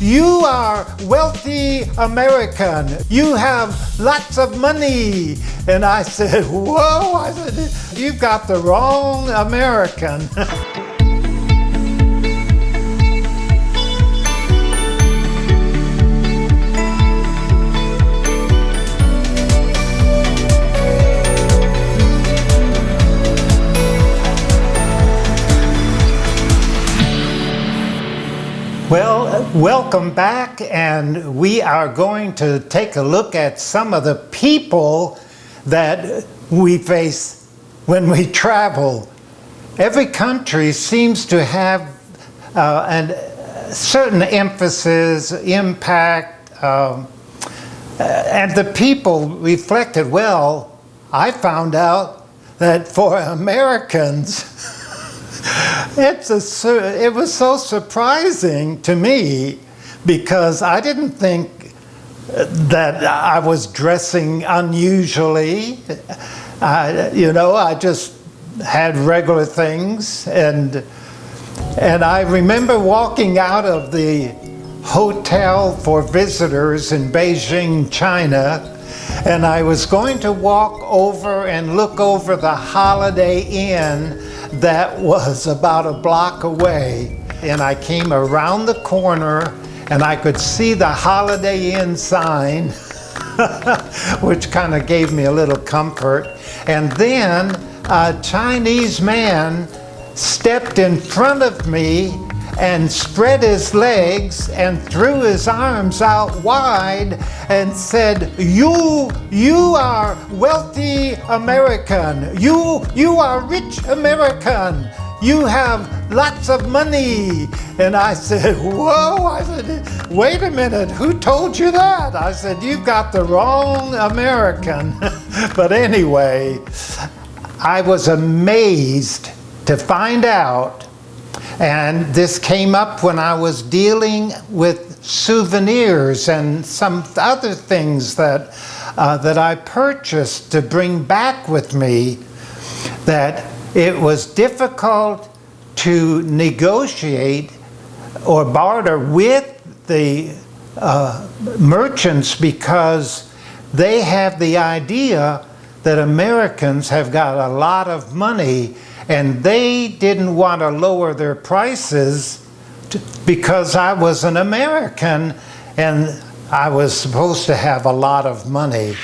you are wealthy American. You have lots of money. And I said, whoa, I said, you've got the wrong American. Well, welcome back, and we are going to take a look at some of the people that we face when we travel. Every country seems to have a certain emphasis, impact, and the people reflected. Well, I found out that for Americans, it was so surprising to me because I didn't think that I was dressing unusually. I just had regular things, and I remember walking out of the hotel for visitors in Beijing, China, and I was going to walk over and look over the Holiday Inn that was about a block away. And I came around the corner and I could see the Holiday Inn sign, which kind of gave me a little comfort. And then a Chinese man stepped in front of me and spread his legs and threw his arms out wide and said, you are wealthy American. You are rich American. You have lots of money. And I said, whoa, I said, wait a minute, who told you that? I said, you've got the wrong American. But anyway, I was amazed to find out. And this came up when I was dealing with souvenirs and some other things that I purchased to bring back with me, that it was difficult to negotiate or barter with the merchants because they have the idea that Americans have got a lot of money, and they didn't want to lower their prices because I was an American and I was supposed to have a lot of money.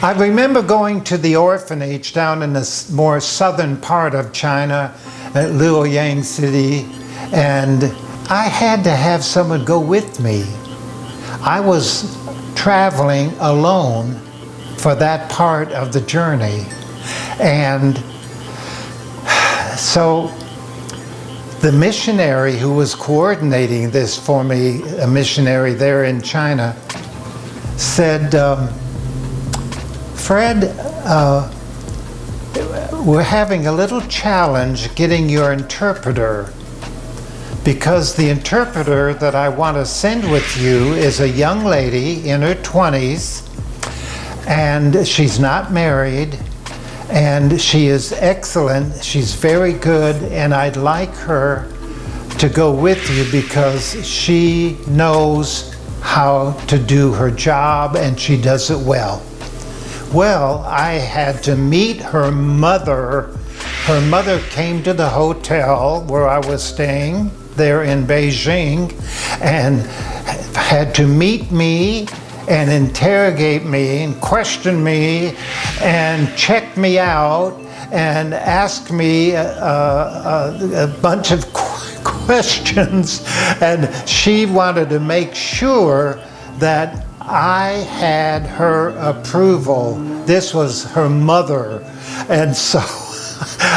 I remember going to the orphanage down in the more southern part of China, at Luoyang City, and I had to have someone go with me. I was traveling alone for that part of the journey. And so the missionary who was coordinating this for me, a missionary there in China, said, Fred, we're having a little challenge getting your interpreter, because the interpreter that I want to send with you is a young lady in her 20s, and she's not married, and she is excellent, she's very good, and I'd like her to go with you because she knows how to do her job and she does it well. Well, I had to meet her mother. Her mother came to the hotel where I was staying there in Beijing and had to meet me and interrogate me and question me and check me out and ask me a bunch of questions. And she wanted to make sure that I had her approval. This was her mother. And so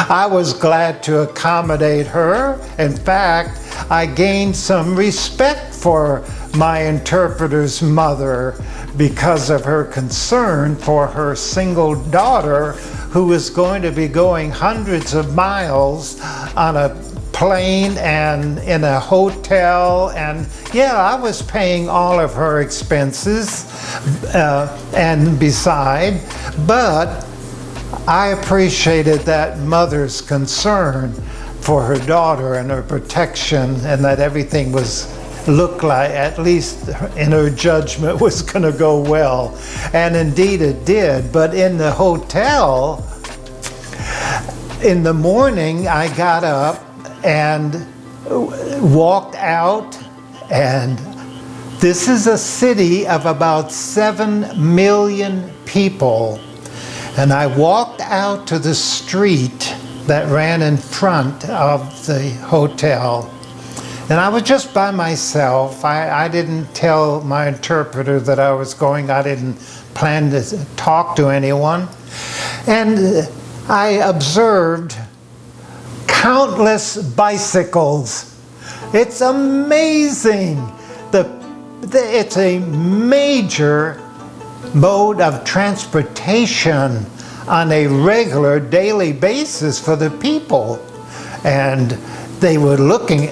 I was glad to accommodate her. In fact, I gained some respect for my interpreter's mother because of her concern for her single daughter, who was going to be going hundreds of miles on a plane and in a hotel. And yeah, I was paying all of her expenses and beside, but I appreciated that mother's concern for her daughter and her protection, and that everything was looked like, at least in her judgment, was going to go well. And indeed it did. But in the hotel, in the morning, I got up and walked out, and this is a city of about 7 million people. And I walked out to the street that ran in front of the hotel. And I was just by myself. I didn't tell my interpreter that I was going. I didn't plan to talk to anyone. And I observed countless bicycles. It's amazing. It's a major mode of transportation on a regular daily basis for the people. And they were looking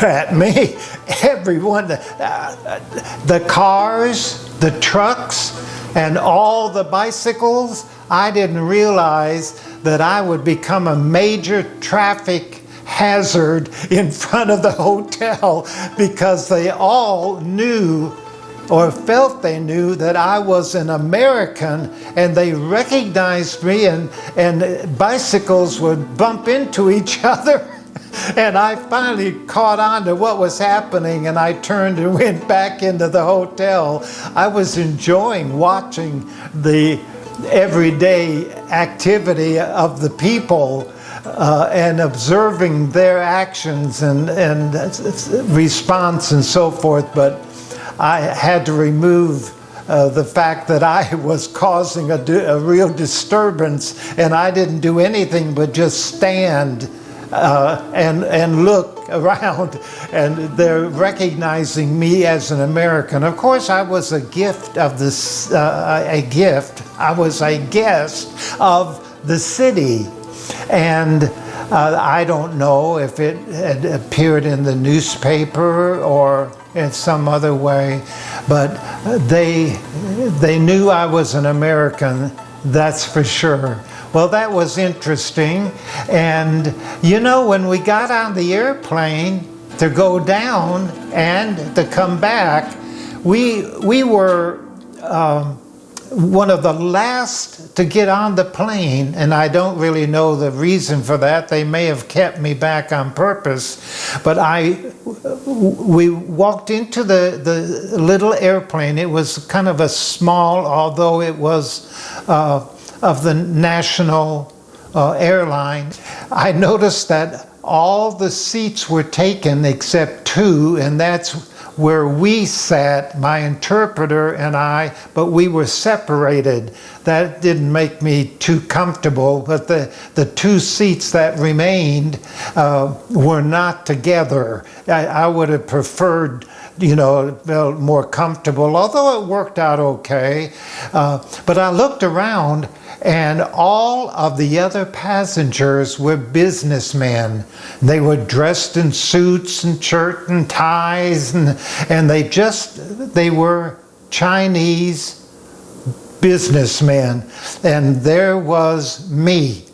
at me, everyone, the cars, the trucks, and all the bicycles. I didn't realize that I would become a major traffic hazard in front of the hotel because they all knew or felt they knew that I was an American, and they recognized me, and bicycles would bump into each other. And I finally caught on to what was happening, and I turned and went back into the hotel. I was enjoying watching the everyday activity of the people and observing their actions and response and so forth, but I had to remove the fact that I was causing a real disturbance, and I didn't do anything but just stand and look around, and they're recognizing me as an American. Of course, I was a gift of this, I was a guest of the city, and I don't know if it had appeared in the newspaper or in some other way, but they knew I was an American, that's for sure. Well, that was interesting. And you know, when we got on the airplane to go down and to come back, we were one of the last to get on the plane, and I don't really know the reason for that. They may have kept me back on purpose, but we walked into the little airplane. It was kind of a small, although it was of the national airline. I noticed that all the seats were taken except 2, and that's where we sat, my interpreter and I, but we were separated. That didn't make me too comfortable, but the 2 seats that remained were not together. I would have preferred, you know, felt more comfortable, although it worked out okay. But I looked around, and all of the other passengers were businessmen. They were dressed in suits and shirt and ties, and they were Chinese businessmen. And there was me.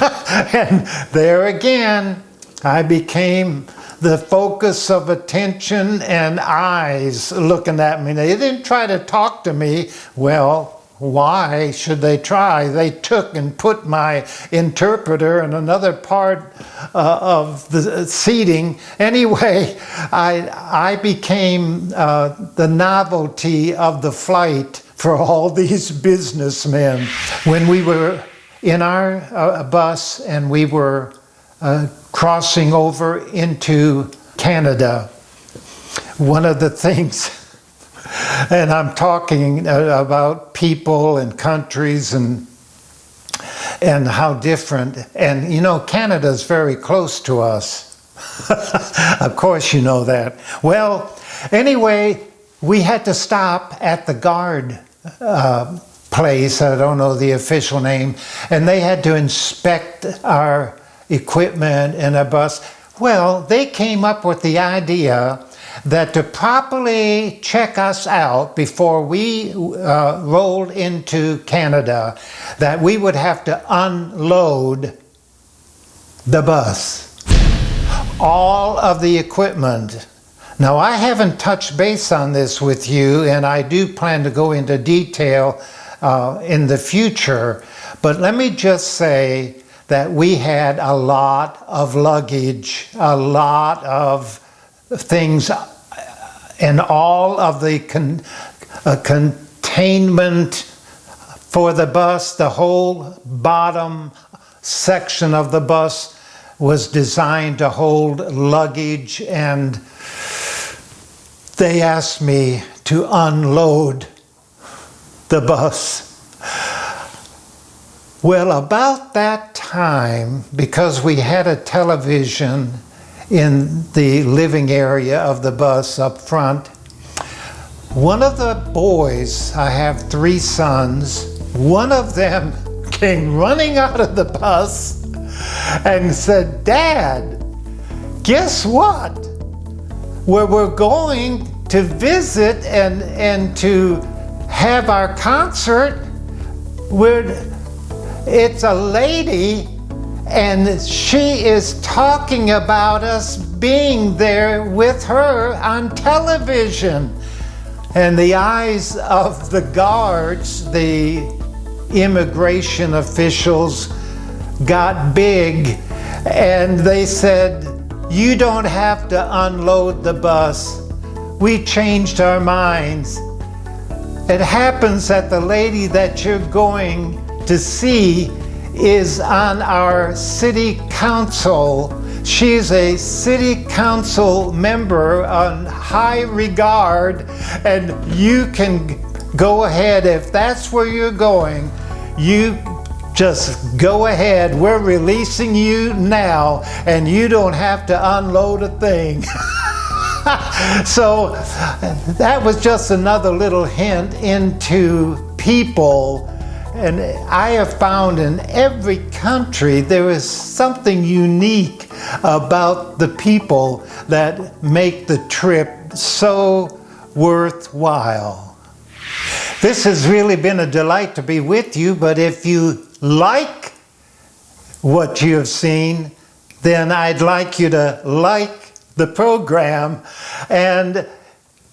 And there again, I became the focus of attention and eyes looking at me. They didn't try to talk to me. Well, why should they try? They took and put my interpreter in another part of the seating. Anyway, I became the novelty of the flight for all these businessmen. When we were in our bus and we were crossing over into Canada, one of the things, and I'm talking about people and countries and how different. And you know, Canada's very close to us. Of course you know that. Well, anyway, we had to stop at the guard place. I don't know the official name. And they had to inspect our equipment in a bus. Well, they came up with the idea that to properly check us out before we rolled into Canada, that we would have to unload the bus. All of the equipment Now, I haven't touched base on this with you, and I do plan to go into detail in the future, but let me just say that we had a lot of luggage, a lot of things, and all of the containment for the bus. The whole bottom section of the bus was designed to hold luggage, and they asked me to unload the bus. Well, about that time, because we had a television in the living area of the bus up front, one of the boys, I have 3 sons, one of them came running out of the bus and said, "Dad, guess what? Where we're going to visit and to have our concert, it's a lady, and she is talking about us being there with her on television." And the eyes of the guards, the immigration officials, got big, and they said, "You don't have to unload the bus. We changed our minds. It happens that the lady that you're going to see is on our city council. She's a city council member on high regard, and you can go ahead. If that's where you're going, you just go ahead. We're releasing you now, and you don't have to unload a thing." So that was just another little hint into people. And I have found in every country there is something unique about the people that make the trip so worthwhile. This has really been a delight to be with you, but if you like what you have seen, then I'd like you to like the program and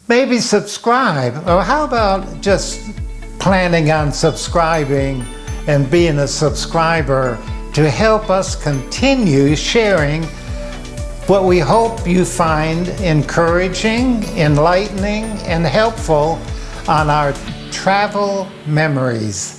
maybe subscribe. Or how about just planning on subscribing and being a subscriber to help us continue sharing what we hope you find encouraging, enlightening, and helpful on our travel memories.